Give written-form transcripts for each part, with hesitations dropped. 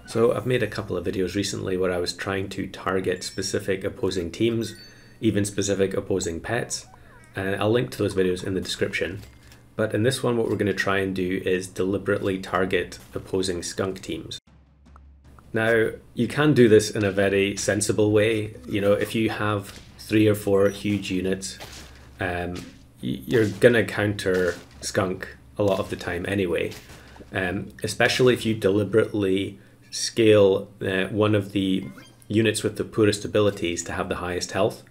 So I've made a couple of videos recently where I was trying to target specific opposing teams, even specific opposing pets, and I'll link to those videos in the description. But in this one, what we're going to try and do is deliberately target opposing skunk teams. Now, you can do this in a very sensible way. You know, if you have 3 or 4 huge units, you're going to counter skunk a lot of the time anyway, especially if you deliberately scale one of the units with the poorest abilities to have the highest health.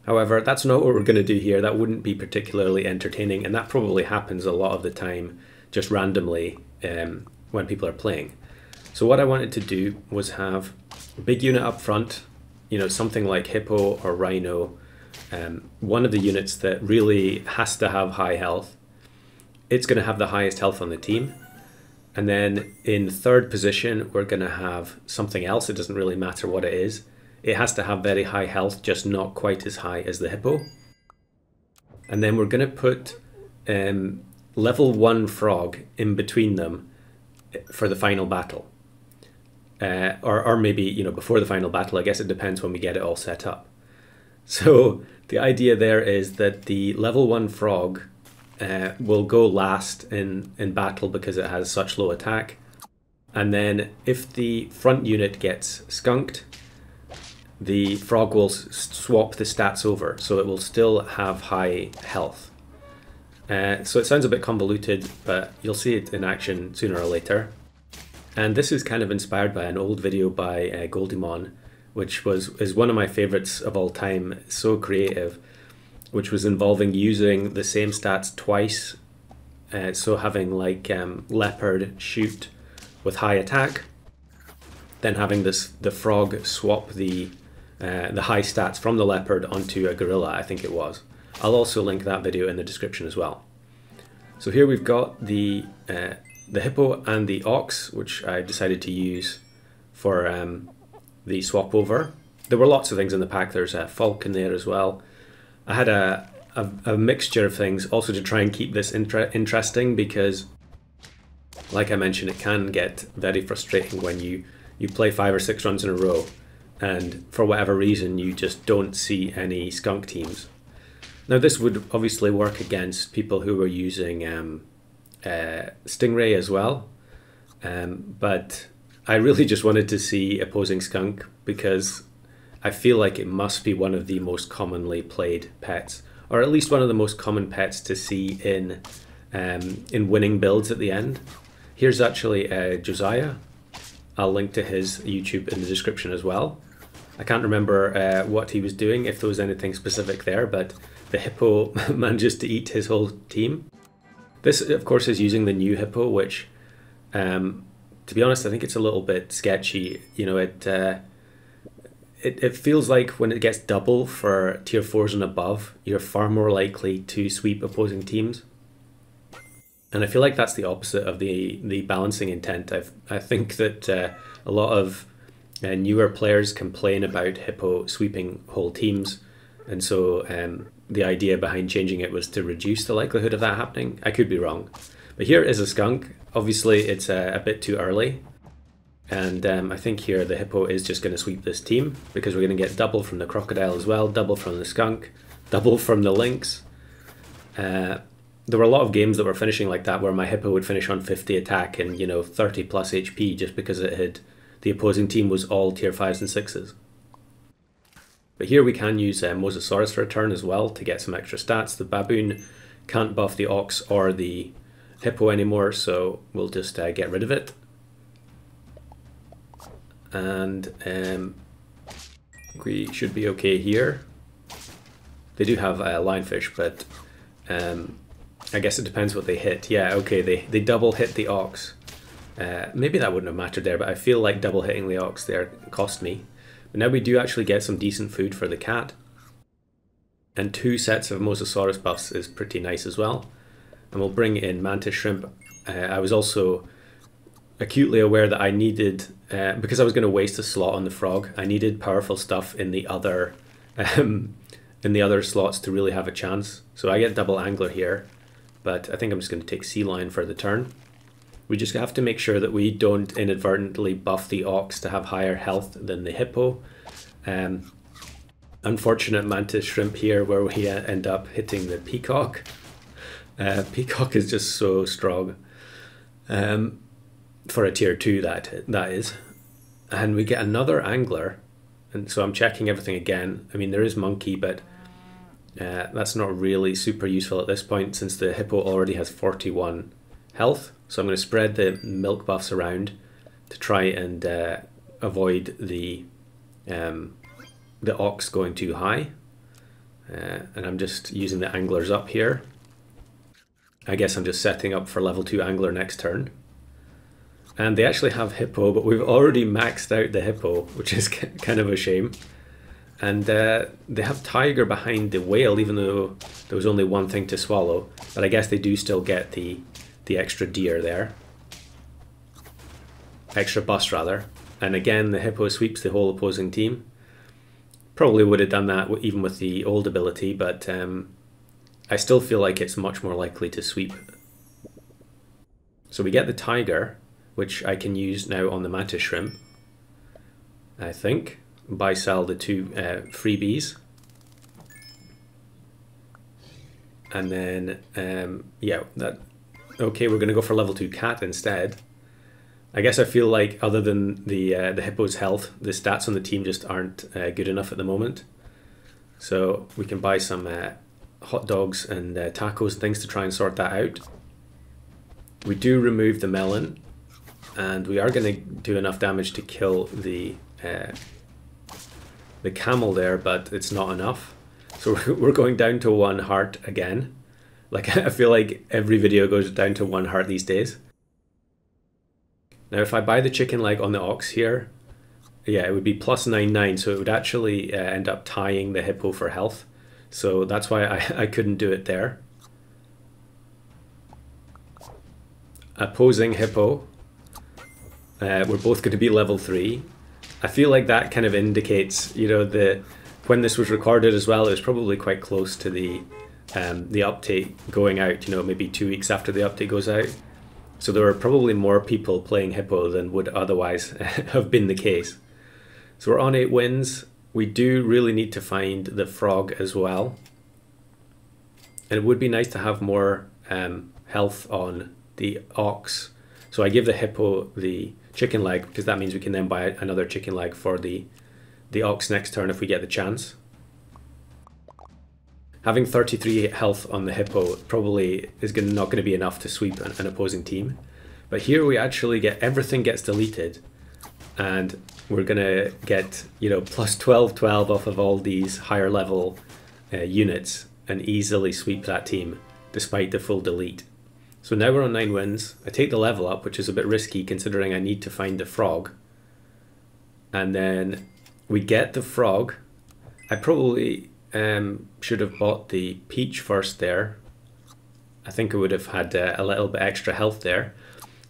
However, that's not what we're going to do here. That wouldn't be particularly entertaining, and that probably happens a lot of the time just randomly when people are playing. So what I wanted to do was have a big unit up front, you know, something like hippo or rhino, one of the units that really has to have high health. It's going to have the highest health on the team. And then in third position, we're going to have something else. It doesn't really matter what it is. It has to have very high health, just not quite as high as the hippo. And then we're going to put level 1 frog in between them for the final battle. Or maybe, you know, before the final battle. I guess it depends when we get it all set up. So the idea there is that the level 1 frog will go last in battle because it has such low attack. And then if the front unit gets skunked, the frog will swap the stats over, so it will still have high health. So it sounds a bit convoluted, but you'll see it in action sooner or later. And this is kind of inspired by an old video by Goldemon, which is one of my favorites of all time, so creative, which was involving using the same stats twice. So having like leopard shoot with high attack, then having the frog swap the high stats from the leopard onto a gorilla, I think it was. I'll also link that video in the description as well. So here we've got the hippo and the ox, which I decided to use for the swap over. There were lots of things in the pack. There's a falcon there as well. I had a mixture of things also to try and keep this interesting, because like I mentioned, it can get very frustrating when you play 5 or 6 runs in a row and for whatever reason you just don't see any skunk teams. Now this would obviously work against people who were using stingray as well, but I really just wanted to see opposing skunk because I feel like it must be one of the most commonly played pets, or at least one of the most common pets to see in winning builds at the end. Here's actually Josiah. I'll link to his YouTube in the description as well. I can't remember what he was doing, if there was anything specific there, but the hippo manages to eat his whole team. This, of course, is using the new hippo, which, to be honest, I think it's a little bit sketchy. You know, it feels like when it gets double for tier 4s and above, you're far more likely to sweep opposing teams. And I feel like that's the opposite of the balancing intent. I think that a lot of newer players complain about hippo sweeping whole teams, and so the idea behind changing it was to reduce the likelihood of that happening. I could be wrong. But here is a skunk. Obviously it's a bit too early, and I think here the hippo is just going to sweep this team because we're going to get double from the crocodile as well, double from the skunk, double from the lynx. There were a lot of games that were finishing like that where my hippo would finish on 50 attack and, you know, 30 plus HP just because the opposing team was all tier 5s and 6s. But here we can use Mosasaurus for a turn as well to get some extra stats. The baboon can't buff the ox or the hippo anymore, so we'll just get rid of it. And we should be okay here. They do have lionfish, but I guess it depends what they hit. Yeah, okay, they double hit the ox. Maybe that wouldn't have mattered there, but I feel like double hitting the ox there cost me. But now we do actually get some decent food for the cat. And 2 sets of Mosasaurus buffs is pretty nice as well. And we'll bring in mantis shrimp. I was also acutely aware that I needed, because I was going to waste a slot on the frog, I needed powerful stuff in the other slots to really have a chance. So I get double angler here, but I think I'm just going to take sea lion for the turn. We just have to make sure that we don't inadvertently buff the ox to have higher health than the hippo. Unfortunate mantis shrimp here where we end up hitting the peacock. Peacock is just so strong. For a tier 2 that is. And we get another angler. And so I'm checking everything again. I mean, there is monkey, but that's not really super useful at this point since the hippo already has 41 health. So I'm going to spread the milk buffs around to try and avoid the ox going too high. And I'm just using the anglers up here. I guess I'm just setting up for level 2 angler next turn. And they actually have hippo, but we've already maxed out the hippo, which is kind of a shame. And they have tiger behind the whale, even though there was only one thing to swallow. But I guess they do still get the extra deer there. Extra bus, rather. And again, the hippo sweeps the whole opposing team. Probably would have done that even with the old ability, but I still feel like it's much more likely to sweep. So we get the tiger, which I can use now on the mantis shrimp, I think. Buy, sell the 2 freebies. And then, yeah, okay, we're going to go for level 2 cat instead. I guess I feel like other than the hippo's health, the stats on the team just aren't good enough at the moment. So we can buy some hot dogs and tacos and things to try and sort that out. We do remove the melon. And we are going to do enough damage to kill the camel there, but it's not enough. So we're going down to 1 heart again. Like, I feel like every video goes down to 1 heart these days. Now if I buy the chicken leg on the ox here, yeah, it would be plus 99, so it would actually end up tying the hippo for health. So that's why I couldn't do it there. Opposing hippo. We're both going to be level 3. I feel like that kind of indicates, you know, when this was recorded as well, it was probably quite close to the update going out, you know, maybe 2 weeks after the update goes out. So there were probably more people playing hippo than would otherwise have been the case. So we're on 8 wins. We do really need to find the frog as well. And it would be nice to have more health on the ox. So I give the hippo the chicken leg because that means we can then buy another chicken leg for the ox next turn if we get the chance. Having 33 health on the hippo probably is not going to be enough to sweep an opposing team. But here we actually get everything gets deleted and we're going to get, you know, plus 12 off of all these higher level units and easily sweep that team despite the full delete. So now we're on 9 wins. I take the level up, which is a bit risky considering I need to find the frog. And then we get the frog. I probably should have bought the peach first there. I think I would have had a little bit extra health there.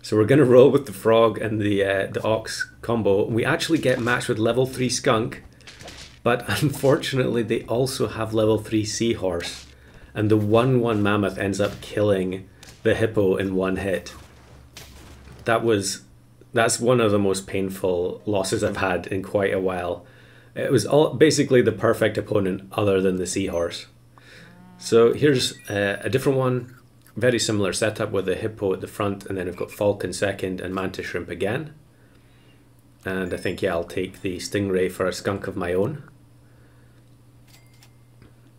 So we're going to roll with the frog and the ox combo. We actually get matched with level 3 skunk, but unfortunately they also have level 3 seahorse. And the 1/1 mammoth ends up killing the hippo in 1 hit. That's one of the most painful losses I've had in quite a while. It was basically the perfect opponent other than the seahorse. So here's a different one, very similar setup with the hippo at the front, and then I've got falcon second and mantis shrimp again. And I think, yeah, I'll take the stingray for a skunk of my own.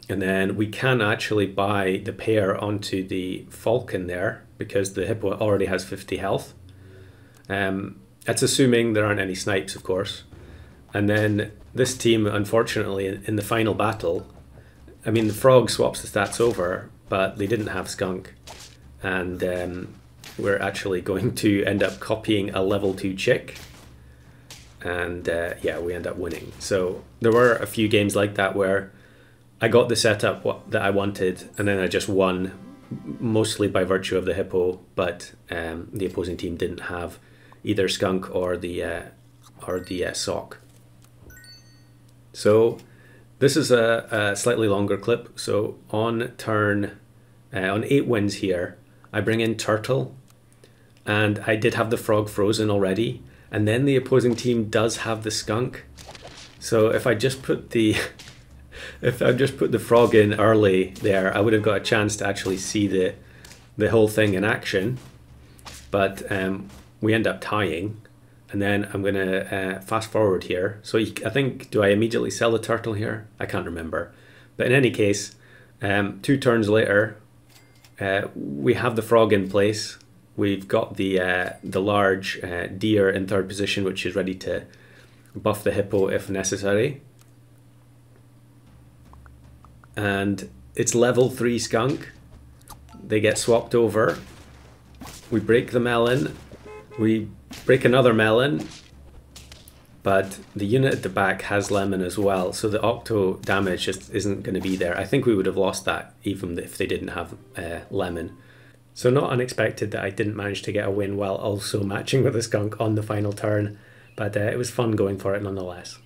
And then we can actually buy the pair onto the falcon there because the hippo already has 50 health. That's assuming there aren't any snipes, of course. And then this team, unfortunately, in the final battle, I mean, the frog swaps the stats over, but they didn't have skunk. And we're actually going to end up copying a level 2 chick. And yeah, we end up winning. So there were a few games like that where I got the setup that I wanted, and then I just won, mostly by virtue of the hippo, but the opposing team didn't have either skunk or the sock. So this is a slightly longer clip. So on turn, on 8 wins here, I bring in turtle. and I did have the frog frozen already, and then the opposing team does have the skunk. So if I just put the if I just put the frog in early there, I would have got a chance to actually see the whole thing in action. But we end up tying, and then I'm gonna fast forward here. So I think, do I immediately sell the turtle here? I can't remember. But in any case, 2 turns later, we have the frog in place. We've got the large deer in 3rd position, which is ready to buff the hippo if necessary. And it's level 3 skunk. They get swapped over. We break the melon. We break another melon. But the unit at the back has lemon as well, so the octo damage just isn't going to be there. I think we would have lost that even if they didn't have lemon. So not unexpected that I didn't manage to get a win while also matching with a skunk on the final turn, but it was fun going for it nonetheless.